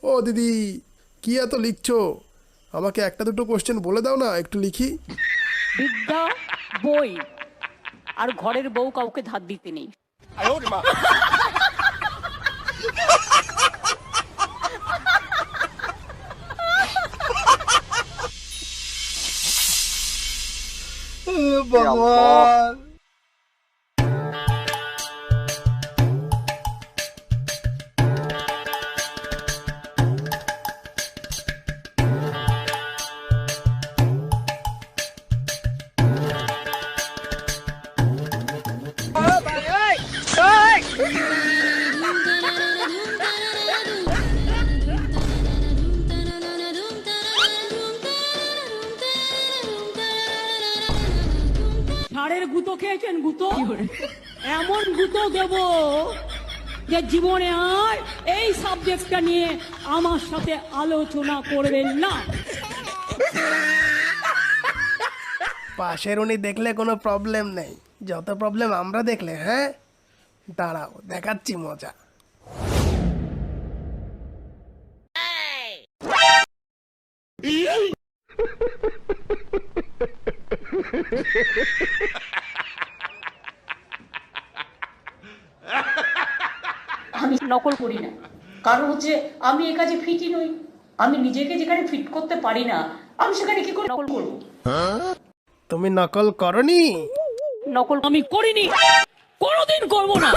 ও দিদি, কি এত লিখছো? আমাকে একটা দুটো কোশ্চেন বলে দাও না, একটু লিখি। বিদ্যা বই, আর ঘরের বউ কাউকে ধার দিতে নেই। भगवान। ষাঁড়ের গুঁতো খেয়েছেন? গুঁতো, এমন গুঁতো দেব যে জীবনে আর এই সাবজেক্টটা নিয়ে আমার সাথে আলোচনা করবেন না। পাশের উনি দেখলে কোনো প্রবলেম নেই, যত প্রবলেম আমরা দেখলে। হ্যাঁ, দাঁড়াও দেখাচ্ছি মজা। আমি নকল করি না, কারণ হচ্ছে আমি এ কাজে ফিটই নই। আমি নিজেকে যেখানে ফিট করতে পারি না, আমি সেখানে কি করে নকল করবো? তুমি নকল করনি? নকল আমি করিনি, কোনোদিন করবো না।